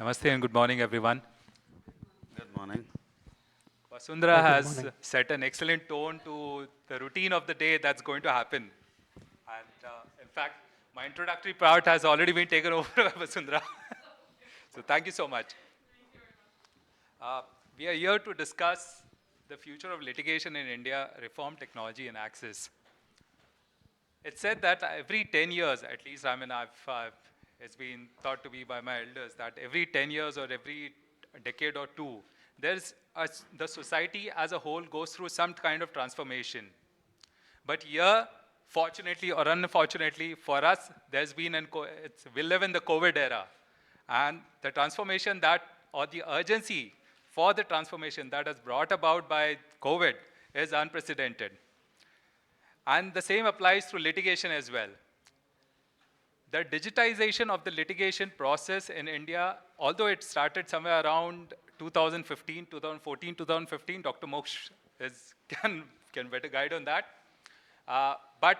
Namaste and good morning, everyone. Good morning. Vasundhara Yeah, good has morning. set an excellent tone to the routine of the day that's going to happen. And in fact, my introductory part has already been taken over by Vasundhara. So thank you so much. Uh, we are here to discuss the future of litigation in India, reform technology and access. It's said that every 10 years, at least, it's been thought to be by my elders, that every 10 years or every decade or two, the society as a whole goes through some kind of transformation. But here, fortunately or unfortunately for us, we live in the COVID era. And the transformation or the urgency for the transformation that is brought about by COVID is unprecedented. And the same applies to litigation as well. The digitization of the litigation process in India, although it started somewhere around 2015, 2014, 2015, Dr. Moksha can better guide on that. But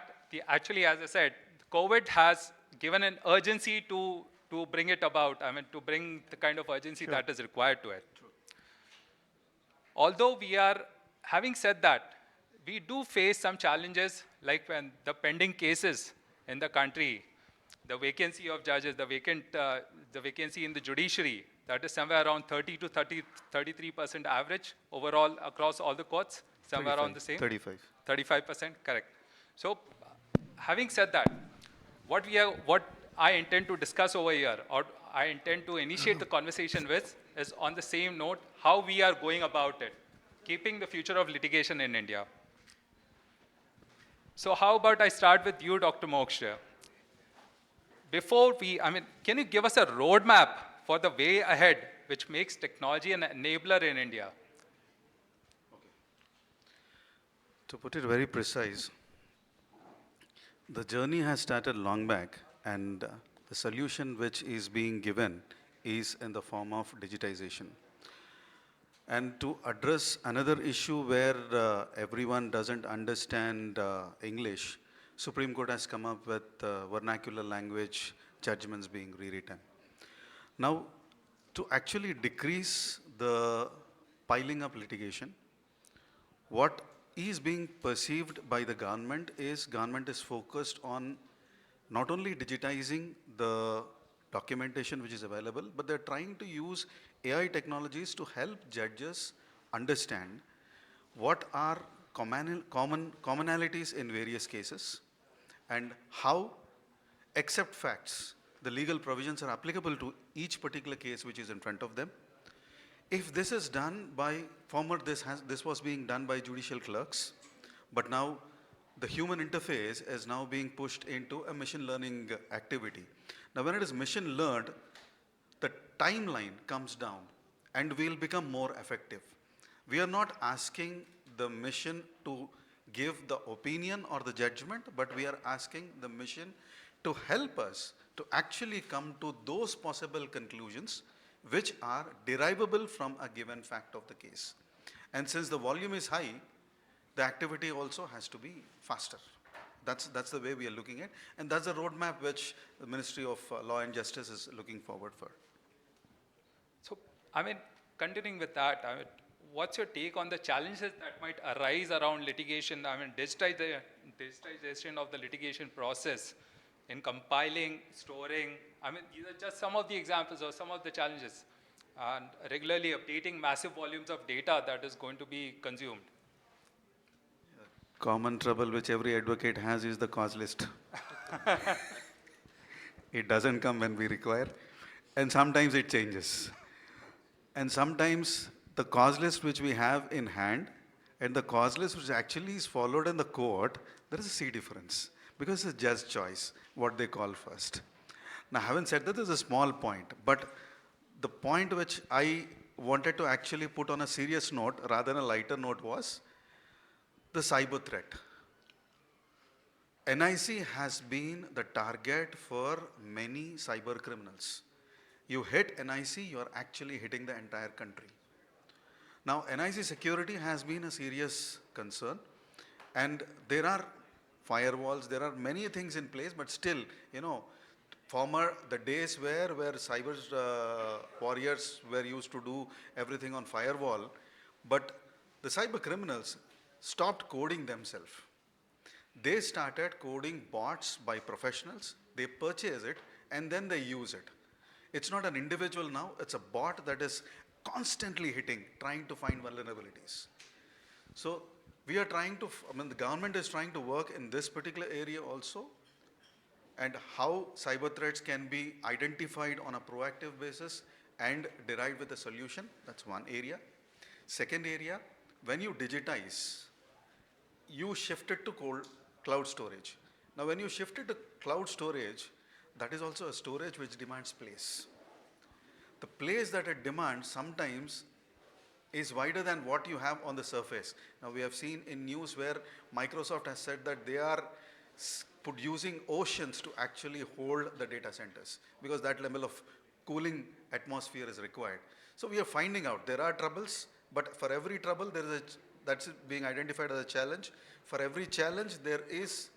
actually, as I said, COVID has given an urgency to bring it about, to bring the kind of urgency Sure. that is required to it. Although having said that, we do face some challenges like when the pending cases in the country, the vacancy of judges, the vacancy in the judiciary, that is somewhere around 30 to 33% average overall across all the courts, somewhere around 35. the same. 35. 35%, correct. So, having said that, what I intend to discuss over here, or I intend to initiate the conversation with, is on the same note, how we are going about it, keeping the future of litigation in India. So, how about I start with you, Dr. Moksha? Can you give us a roadmap for the way ahead, which makes technology an enabler in India? To put it very precise, the journey has started long back, and the solution which is being given is in the form of digitization. And to address another issue where everyone doesn't understand English, Supreme Court has come up with vernacular language judgments being rewritten. Now, to actually decrease the piling up litigation, what is being perceived by the government is focused on not only digitizing the documentation which is available, but they're trying to use AI technologies to help judges understand what are commonalities in various cases and how, except facts, the legal provisions are applicable to each particular case which is in front of them. If this is done by this was being done by judicial clerks, but now the human interface is now being pushed into a machine learning activity. Now, when it is machine learned, the timeline comes down and will become more effective. We are not asking the machine to give the opinion or the judgment, but we are asking the machine to help us to actually come to those possible conclusions which are derivable from a given fact of the case. And since the volume is high, the activity also has to be faster. That's the way we are looking at, and that's the roadmap which the Ministry of Law and Justice is looking forward for. So, continuing with that, what's your take on the challenges that might arise around litigation? Digitization of the litigation process in compiling, storing. These are just some of the examples or some of the challenges. And regularly updating massive volumes of data that is going to be consumed. Common trouble which every advocate has is the cause list. It doesn't come when we require, and sometimes it changes. And sometimes the cause list which we have in hand and the cause list which actually is followed in the court, there is a sea difference because it's judge choice, what they call first. Now, having said that, there's a small point, but the point which I wanted to actually put on a serious note rather than a lighter note was the cyber threat. NIC has been the target for many cyber criminals. You hit NIC, you are actually hitting the entire country. Now, NIC security has been a serious concern, and there are firewalls, there are many things in place, but still, the days where cyber warriors were used to do everything on firewall, but the cyber criminals stopped coding themselves. They started coding bots by professionals, they purchase it, and then they use it. It's not an individual now, it's a bot that is constantly hitting, trying to find vulnerabilities. So we are trying to, the government is trying to work in this particular area also, and how cyber threats can be identified on a proactive basis and derived with a solution. That's one area. Second area, when you digitize, you shift it to cloud storage. Now, when you shift it to cloud storage, that is also a storage which demands place. The place that it demands sometimes is wider than what you have on the surface. Now, we have seen in news where Microsoft has said that they are using oceans to actually hold the data centers because that level of cooling atmosphere is required. So we are finding out there are troubles, but for every trouble there is that's being identified as a challenge. For every challenge there is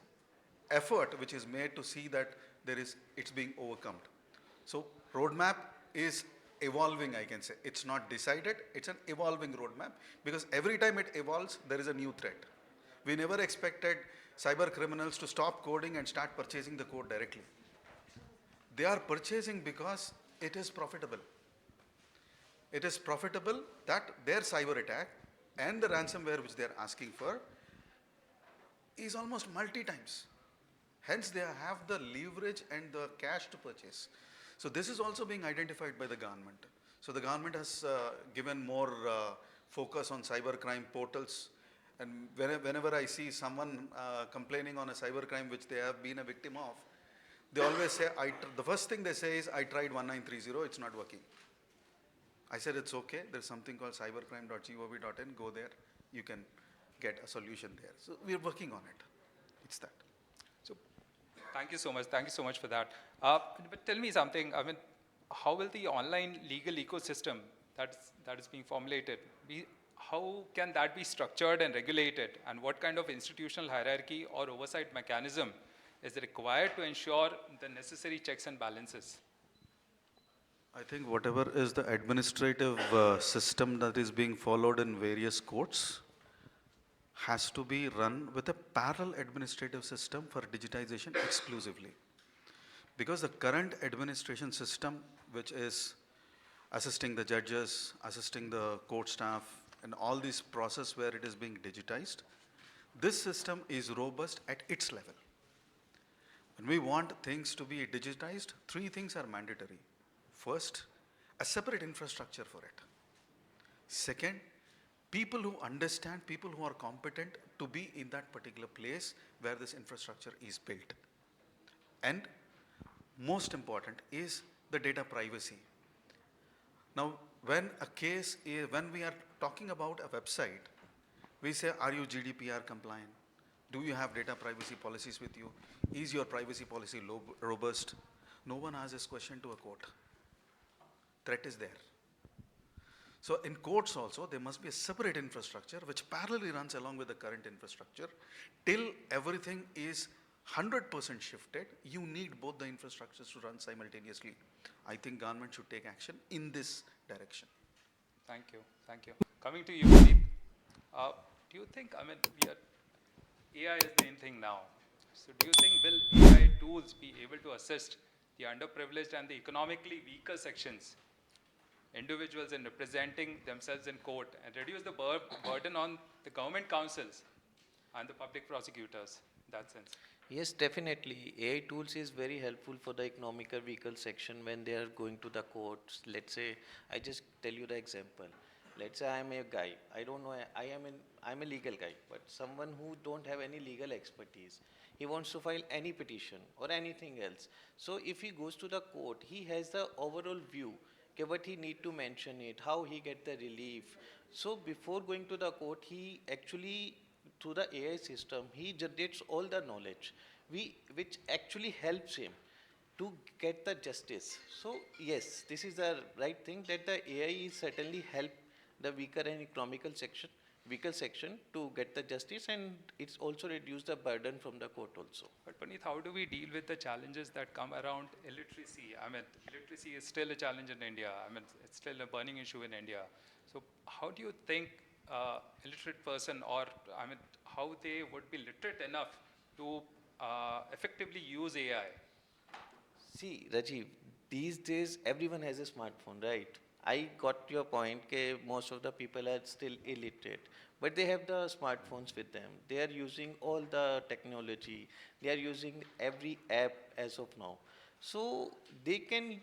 effort which is made to see that it's being overcome. So roadmap is evolving, I can say. It's not decided, it's an evolving roadmap because every time it evolves, there is a new threat. We never expected cyber criminals to stop coding and start purchasing the code directly. They are purchasing because it is profitable. It is profitable that their cyber attack and the ransomware which they are asking for is almost multi-times. Hence, they have the leverage and the cash to purchase. So this is also being identified by the government. So the government has given more focus on cybercrime portals. And whenever I see someone complaining on a cybercrime which they have been a victim of, they always say, the first thing they say is, I tried 1930, it's not working. I said, it's okay, there's something called cybercrime.gov.in, go there, you can get a solution there. So we're working on it, it's that. So thank you so much for that. But tell me something, how will the online legal ecosystem that is being formulated how can that be structured and regulated, and what kind of institutional hierarchy or oversight mechanism is required to ensure the necessary checks and balances? I think whatever is the administrative system that is being followed in various courts has to be run with a parallel administrative system for digitization exclusively. Because the current administration system, which is assisting the judges, assisting the court staff, and all this process where it is being digitized, this system is robust at its level. When we want things to be digitized, three things are mandatory. First, a separate infrastructure for it. Second, people who understand, people who are competent to be in that particular place where this infrastructure is built. And most important is the data privacy. Now, when we are talking about a website, we say, are you GDPR compliant? Do you have data privacy policies with you? Is your privacy policy robust? No one asks this question to a court. Threat is there. So in courts also, there must be a separate infrastructure which parallelly runs along with the current infrastructure. Till everything is 100% shifted, you need both the infrastructures to run simultaneously. I think government should take action in this direction. Thank you. Coming to you, Punit, do you think, AI is the in thing now. So do you think will AI tools be able to assist the underprivileged and the economically weaker sections, individuals in representing themselves in court, and reduce the burden on the government councils and the public prosecutors in that sense? Yes, definitely. AI tools is very helpful for the economical vehicle section when they are going to the courts. Let's say, I just tell you the example. Let's say I am a guy. I don't know, I'm a legal guy, but someone who don't have any legal expertise. He wants to file any petition or anything else. So if he goes to the court, he has the overall view. Okay, what he need to mention it, how he get the relief. So before going to the court, he actually, through the AI system, he generates all the knowledge, which actually helps him to get the justice. So yes, this is the right thing that the AI is certainly help the weaker and economical section weaker section to get the justice, and it's also reduce the burden from the court also. But Punit, how do we deal with the challenges that come around illiteracy? I mean, illiteracy is still a challenge in India. I mean, it's still a burning issue in India. So how do you think illiterate person, or I mean, how they would be literate enough to effectively use AI? See, Rajeev, these days everyone has a smartphone, right? I got your point, that most of the people are still illiterate, but they have the smartphones with them. They are using all the technology. They are using every app as of now. So they can,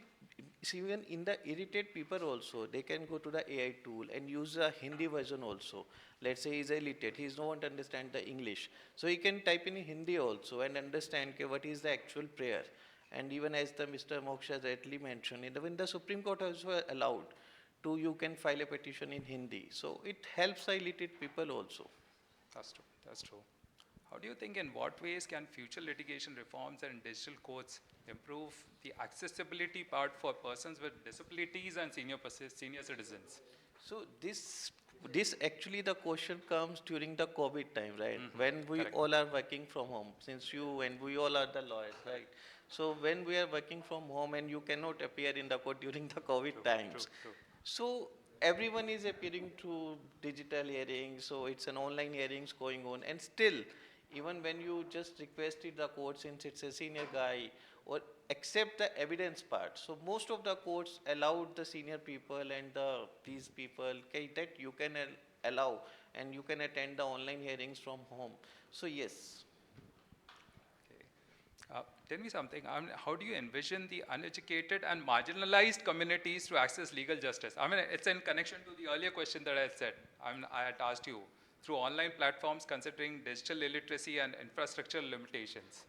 see, even in the illiterate people also, they can go to the AI tool and use a Hindi version also. Let's say he's illiterate, he don't understand the English. So he can type in Hindi also and understand what is the actual prayer. And even as the Mr. Moksha rightly mentioned, even the Supreme Court also allowed to, you can file a petition in Hindi. So it helps the illiterate people also. That's true. That's true. How do you think, in what ways can future litigation reforms and digital courts improve the accessibility part for persons with disabilities and senior citizens? So this actually the question comes during the COVID time, right? When we Correct. all are working from home, since you and we all are the lawyers, right? So when we are working from home and you cannot appear in the court during the COVID times. True. So everyone is appearing through digital hearings, so it's an online hearings going on, and still, even when you just requested the court, since it's a senior guy, or accept the evidence part. So most of the courts allowed the senior people and these people that you can allow, and you can attend the online hearings from home. So yes. Tell me something. How do you envision the uneducated and marginalized communities to access legal justice? I mean, it's in connection to the earlier question that I said. I had asked you, through online platforms, considering digital illiteracy and infrastructural limitations.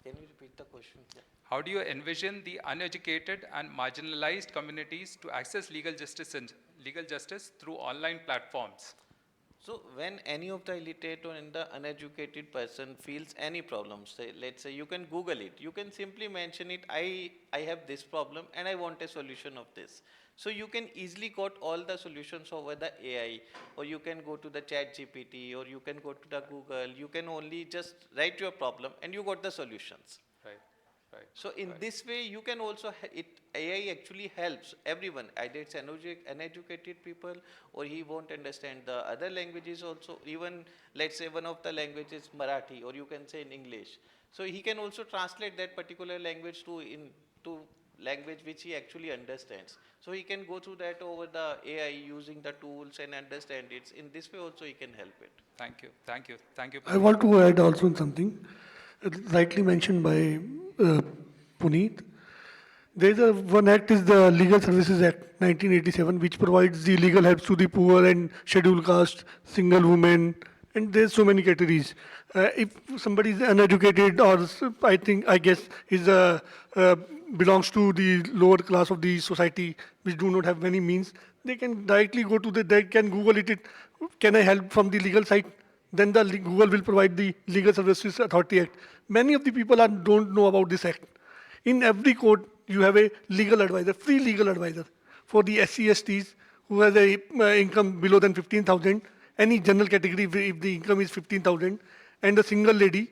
Can you repeat the question? Yeah. How do you envision the uneducated and marginalized communities to access legal justice through online platforms? So when any of the illiterate or the uneducated person feels any problem, say, let's say you can Google it, you can simply mention it, I have this problem and I want a solution of this. So you can easily got all the solutions over the AI, or you can go to the Chat GPT, or you can go to the Google, you can only just write your problem and you got the solutions. Right. So in this way, you can also, AI actually helps everyone, either it's uneducated people, or he won't understand the other languages also. Even, let's say one of the languages Marathi, or you can say in English. So he can also translate that particular language to language which he actually understands. So he can go through that over the AI using the tools and understand it. In this way also he can help it. Thank you. I want to add also something, rightly mentioned by Punit. There is one act is the Legal Services Act 1987, which provides the legal help to the poor and scheduled caste, single women, and there's so many categories. If somebody is uneducated, or I guess is belongs to the lower class of the society, which do not have many means, they can directly go to they can Google it. Can I help from the legal side? Then the Google will provide the Legal Services Authority Act. Many of the people don't know about this act. In every court, you have a legal advisor, free legal advisor for the SC/STs who has a income below than 15,000, any general category if the income is 15,000, and a single lady,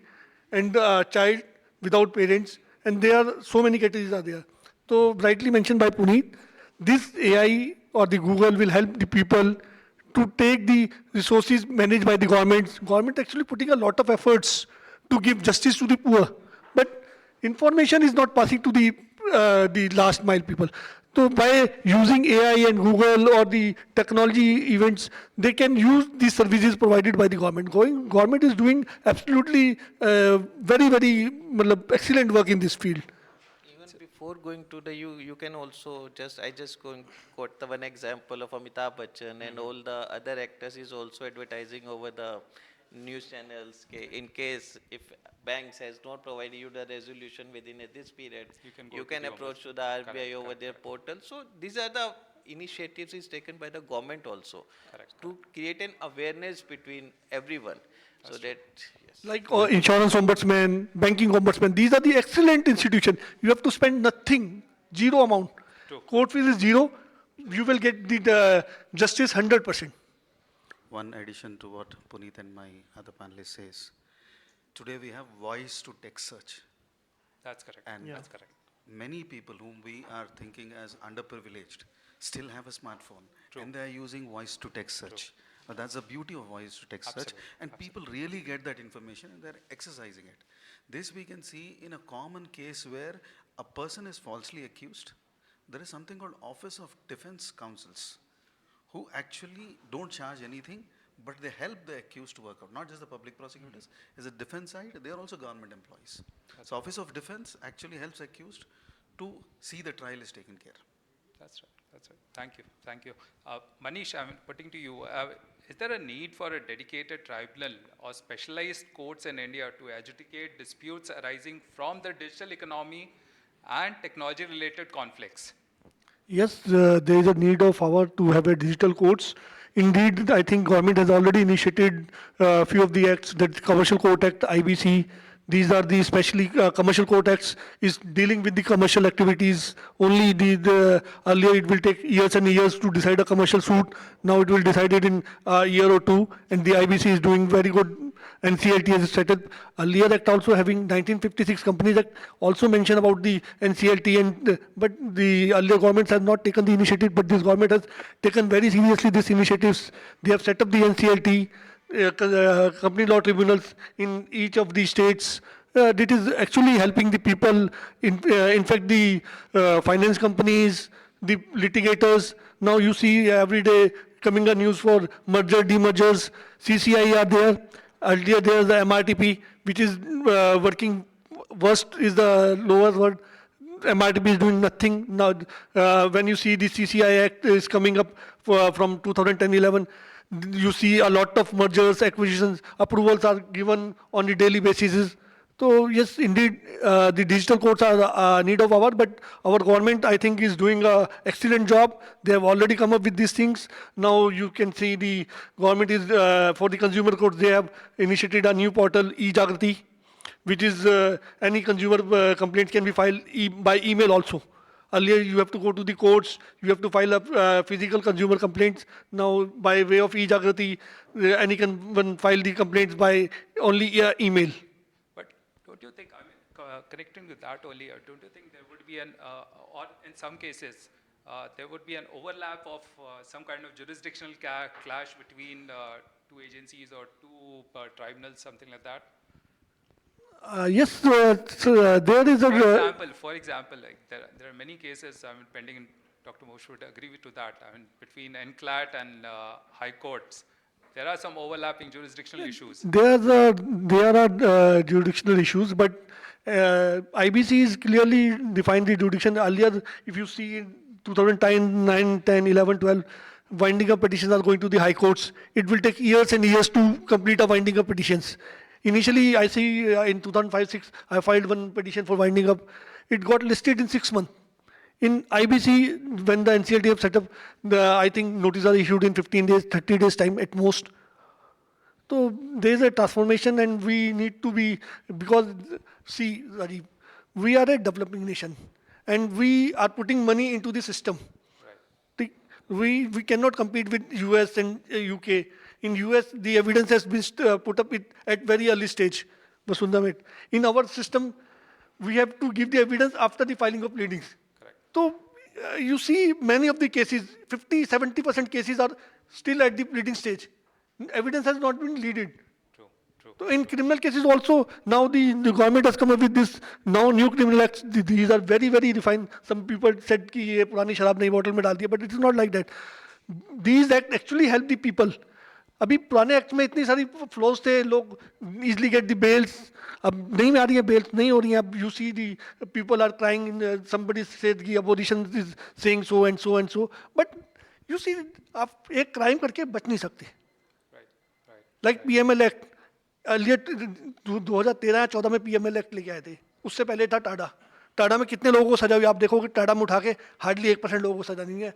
and a child without parents, and there are so many categories are there. So rightly mentioned by Punit, this AI or the Google will help the people to take the resources managed by the government. Government actually putting a lot of efforts to give justice to the poor, but information is not passing to the last mile people. So by using AI and Google or the technology events, they can use these services provided by the government. Government is doing absolutely very excellent work in this field. Even before going to the, you can also I just quote the one example of Amitabh Bachchan and all the other actors is also advertising over the news channels. In case if banks has not provided you the resolution within this period, you can approach to the RBI over their portal. So these are the initiatives is taken by the government also to create an awareness between everyone. So that, yes. Like insurance ombudsman, banking ombudsman, these are the excellent institutions. You have to spend nothing, zero amount. True. Court fees is zero. You will get the justice 100%. one addition to what Punit and my other panelists says. Today we have voice to text search. That's correct. And That's correct. many people whom we are thinking as underprivileged still have a smartphone. True. And they are using voice to text search. Now, that's the beauty of voice to text search. Absolutely. And people really get that information and they're exercising it. This we can see in a common case where a person is falsely accused. There is something called Office of Defense Counsels who actually don't charge anything, but they help the accused to work out. Not just the public prosecutors. As a defense side, they are also government employees. So Office of Defense actually helps accused to see the trial is taken care. That's right. That's right. Thank you. Thank you. Manish, I'm putting to you, is there a need for a dedicated tribunal or specialized courts in India to adjudicate disputes arising from the digital economy and technology-related conflicts? Yes, there is a need of our to have a digital courts. Indeed, I think government has already initiated a few of the acts, the Commercial Court Act, IBC. These are the specially Commercial Court Acts is dealing with the commercial activities. Only the earlier it will take years and years to decide a commercial suit. Now it will decide it in a year or two, and the IBC is doing very good. NCLT has set up earlier act also having 1956 Companies Act also mentioned about the NCLT, and but the earlier governments have not taken the initiative, but this government has taken very seriously these initiatives. They have set up the NCLT, company law tribunals in each of the states. It is actually helping the people, in fact the finance companies, the litigators. Now you see every day coming a news for merger, demergers, CCI are there. Earlier there is the MRTP, which is working, worst is the lower word. MRTP is doing nothing. Now when you see the CCI Act is coming up from 2010-11, you see a lot of mergers, acquisitions, approvals are given on a daily basis. So yes, indeed, the digital courts are need of our, but our government, I think, is doing an excellent job. They have already come up with these things. Now you can see the government is, for the consumer courts, they have initiated a new portal, e-Jagrati, which is any consumer complaint can be filed by email also. Earlier, you have to go to the courts, you have to file a physical consumer complaints. Now, by way of e-Jagrati, any can file the complaints by only email. But don't you think, I mean, connecting with that only, don't you think there would be an, or in some cases, there would be an overlap of some kind of jurisdictional clash between two agencies or two tribunals, something like that? Yes, so, there is a... For example, like there are many cases pending, and Dr. Moksha would agree to that. I mean, between NCLAT and high courts, there are some overlapping jurisdictional issues. There are jurisdictional issues, but IBC is clearly defined the jurisdiction. Earlier, if you see in 2010, 9, 10, 11, 12, winding up petitions are going to the high courts. It will take years and years to complete a winding up petitions. Initially, I see in 2005-06, I filed one petition for winding up. It got listed in 6 months. In IBC, when the NCLT have set up, I think notices are issued in 15 days, 30 days time at most. So there is a transformation, and we need to be, because see, Rajeev, we are a developing nation, and we are putting money into the system. Right. We cannot compete with US and UK. In US, the evidence has been put up at very early stage. In our system, we have to give the evidence after the filing of pleadings. Correct. So you see many of the cases, 50-70% cases are still at the pleading stage. Evidence has not been pleaded. True. So in criminal cases also, now the government has come up with this now new criminal acts. These are very, very refined. Some people said कि ये पुरानी शराब नई bottle में डाल दिया, but it is not like that. These acts actually help the people. अभी पुराने एक्ट में इतनी सारी फ्लॉज थे, लोग easily get the bails. अब नहीं आ रही है bails, नहीं हो रही है. अब you see the people are crying. Somebody said कि opposition is saying so and so and so. But you see, आप एक crime करके बच नहीं सकते. Right. Like PML Act. Earlier 2013-14 में PML Act लेके आए थे. उससे पहले था टाडा. टाडा में कितने लोगों को सजा हुई आप देखोगे. टाडा में उठा के हार्डली 1% लोगों को सजा नहीं है.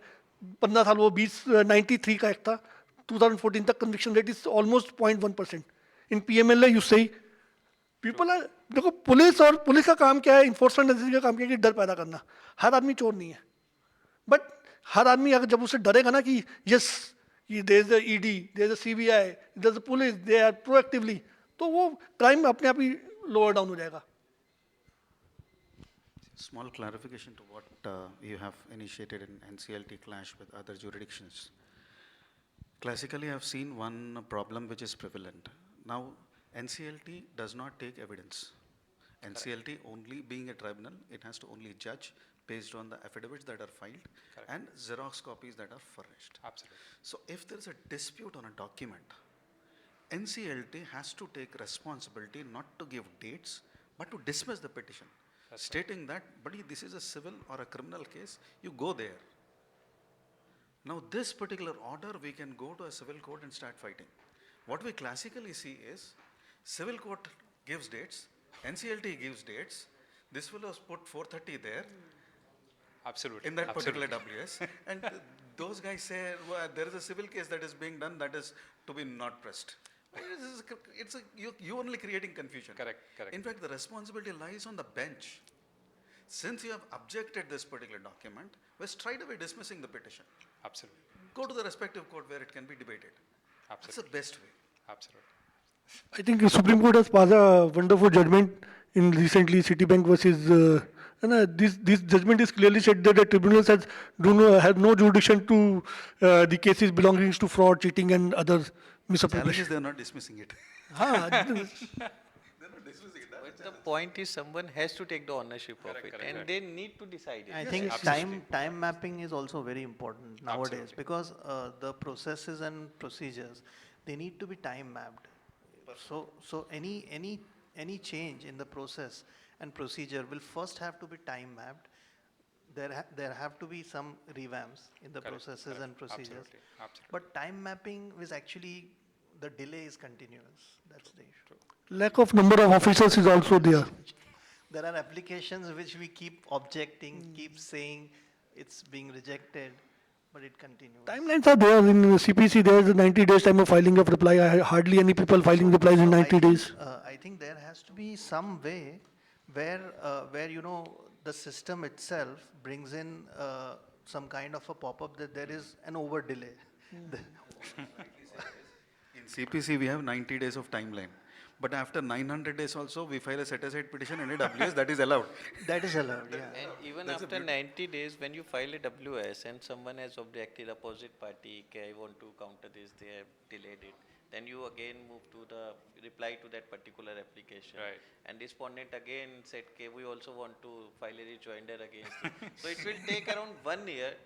15 साल वो 93 का एक्ट था. 2014 तक conviction rate is almost 0.1%. In PMLA you say people are, देखो पुलिस का काम क्या है, enforcement agency का काम क्या है कि डर पैदा करना. हर आदमी चोर नहीं है, but हर आदमी अगर जब उससे डरेगा ना कि yes there's the ED, there's the CBI, there's the police, they are proactively. तो वो crime अपने आप ही lower down हो जाएगा. Small clarification to what you have initiated in NCLT clash with other jurisdictions. Classically, I've seen one problem which is prevalent. Now, NCLT does not take evidence. NCLT only being a tribunal, it has to only judge based on the affidavits that are filed and Xerox copies that are furnished. Absolutely. So if there is a dispute on a document, NCLT has to take responsibility not to give dates, but to dismiss the petition, stating that, buddy, this is a civil or a criminal case, you go there. Now this particular order, we can go to a civil court and start fighting. What we classically see is, civil court gives dates, NCLT gives dates, this fellow's put 4:30 there, Absolutely. in that Absolutely. particular WS, and those guys say, well, there is a civil case that is being done that is to be not pressed. You only creating confusion. Correct, correct. In fact, the responsibility lies on the bench. Since you have objected this particular document, we're straight away dismissing the petition. Absolutely. Go to the respective court where it can be debated. That's the Absolutely. best way. Absolutely. I think the Supreme Court has passed a wonderful judgment in recently Citibank versus. This judgment is clearly said that the tribunals have no jurisdiction to the cases belonging to fraud, cheating, and other Challenge misappropriation. is they're not dismissing it. हाँ, They're not dismissing it. But the point is someone has to take the ownership of it correct, and correct. they need to decide it. I think time mapping is also very important nowadays Absolutely. because the processes and procedures, they need to be time mapped. So any change in the process and procedure will first have to be time mapped. There have to be some revamps in the Correct, processes correct. and procedures. Absolutely. Absolutely. But time mapping is actually, the delay is continuous. That's the issue. Lack of number of officers is also there. There are applications which we keep objecting, keep saying it's being rejected, but it continues. Timelines are there in CPC. There is a 90 days time of filing of reply. Hardly any people filing replies in 90 days. I think there has to be some way where the system itself brings in some kind of a pop-up that there is an over delay. In CPC, we have 90 days of timeline. But after 900 days also, we file a set-aside petition in a WS, that is allowed. That is allowed, yeah. And even after 90 days, when you file a WS and someone has objected, opposite party, okay, I want to counter this, they have delayed it. Then you again move to the reply to that particular application. Right. And respondent again said, okay, we also want to file a rejoinder against it. So it will take around 1 year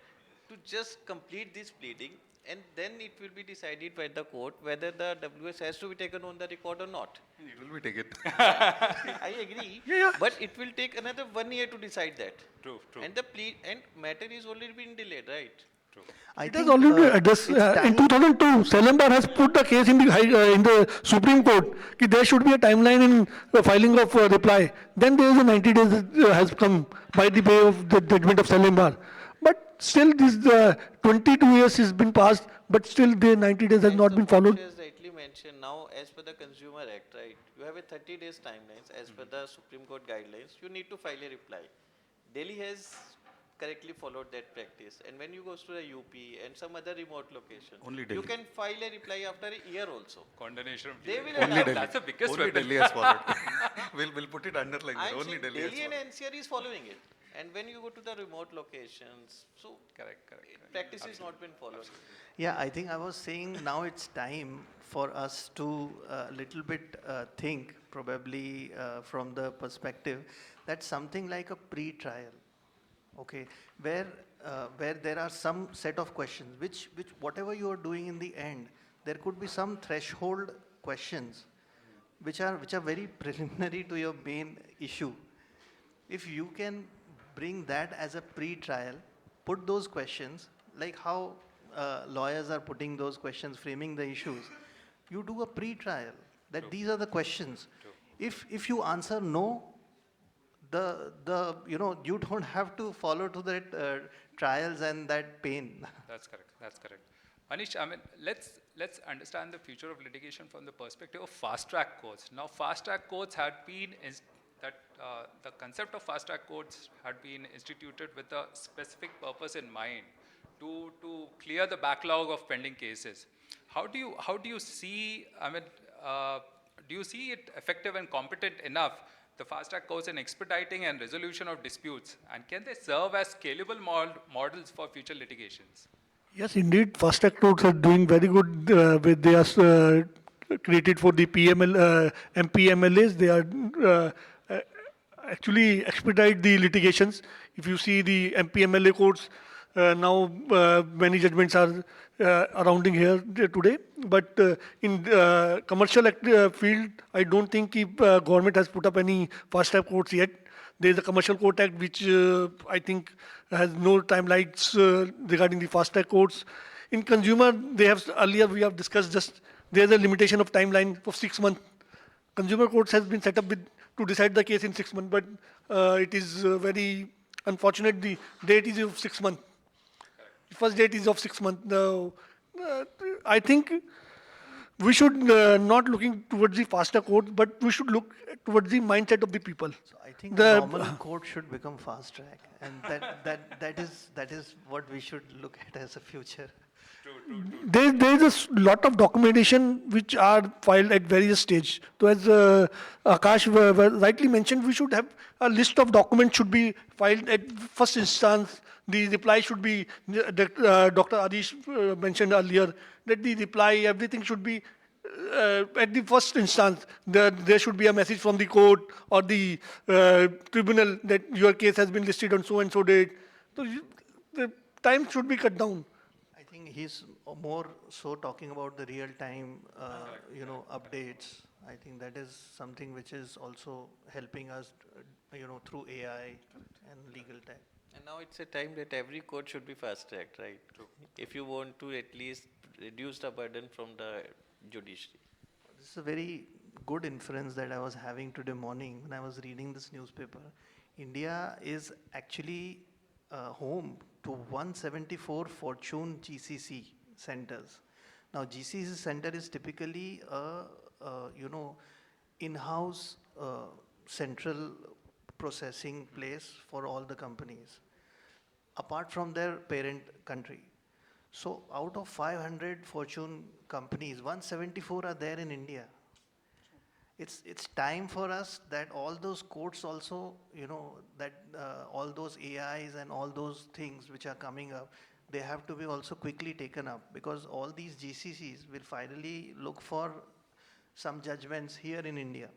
to just complete this pleading, and then it will be decided by the court whether the WS has to be taken on the record or not. It will be taken. I agree, but it will take another 1 year to decide that. True, true. And the and matter is already been delayed, right? True. It has already addressed. In 2002, Salembar has put the case in the Supreme Court that there should be a timeline in filing of reply. Then there is a 90 days has come by the way of the judgment of Salembar. But still, this 22 years has been passed, but still the 90 days has not been followed. As rightly mentioned, now as per the Consumer Act, right, you have a 30 days timelines as per the Supreme Court guidelines, you need to file a reply. Delhi has correctly followed that practice, and when you go to the UP and some other remote location, Only you Delhi. can file a reply after a year also. Condemnation of They delay. will Only allow. Delhi. That's the biggest Only weapon. Delhi has followed. we'll put it under like that. I'm Only saying Delhi has Delhi and followed. NCR is following it. And when you go to the remote locations, so Correct, correct. correct. practice is not been followed. Yeah, I think I was saying now it's time for us to little bit think, probably from the perspective that something like a pre-trial, okay, where there are some set of questions, which whatever you are doing in the end, there could be some threshold questions, which are very preliminary to your main issue. If you can bring that as a pre-trial, put those questions, like how lawyers are putting those questions, framing the issues, you do a pre-trial, that these are the questions. If you answer no, you don't have to follow to that trials and that pain. That's correct. That's correct. Anish, I mean, let's understand the future of litigation from the perspective of fast-track courts. Now, fast-track courts had been the concept of fast-track courts had been instituted with a specific purpose in mind, to clear the backlog of pending cases. How do you see, I mean, do you see it effective and competent enough, the fast track courts, in expediting and resolution of disputes? And can they serve as scalable models for future litigations? Yes, indeed, fast track courts are doing very good. They are created for the MPMLAs. They are uh, actually expedite the litigations. If you see the MPMLA courts, now many judgments are surrounding here today. But in commercial field, I don't think if, government has put up any fast track courts yet. There is a Commercial Court Act which I think has no timelines regarding the fast track courts. In consumer, they have earlier we have discussed just there is a limitation of timeline of 6 months. Consumer courts has been set up with, to decide the case in 6 months, but it is very unfortunate. The date is of 6 months. First date is of 6 months. I think we should not looking towards the faster court, but we should look towards the mindset of the people. So I think The- normal court should become fast track, and that is what we should look at as a future. There is a lot of documentation which are filed at various stage. So as Akash rightly mentioned, we should have a list of documents should be filed at first instance. The reply should be, Dr. Adish mentioned earlier, that the reply, everything should be at the first instance. There should be a message from the court or the tribunal that your case has been listed on so and so date. So the time should be cut down. I think he's more so talking about the real time, updates. I think that is something which is also helping us, through AI and legal tech. And now it's a time that every court should be fast tracked, right? If you want to at least reduce the burden from the judiciary. This is a very good inference that I was having today morning when I was reading this newspaper. India is actually home to 174 Fortune GCC centers. Now, GCC center is typically a in-house central processing place for all the companies, apart from their parent country. So out of 500 Fortune companies, 174 are there in India. It's time for us that all those courts also, that all those AIs and all those things which are coming up, they have to be also quickly taken up, because all these GCCs will finally look for some judgments here in India.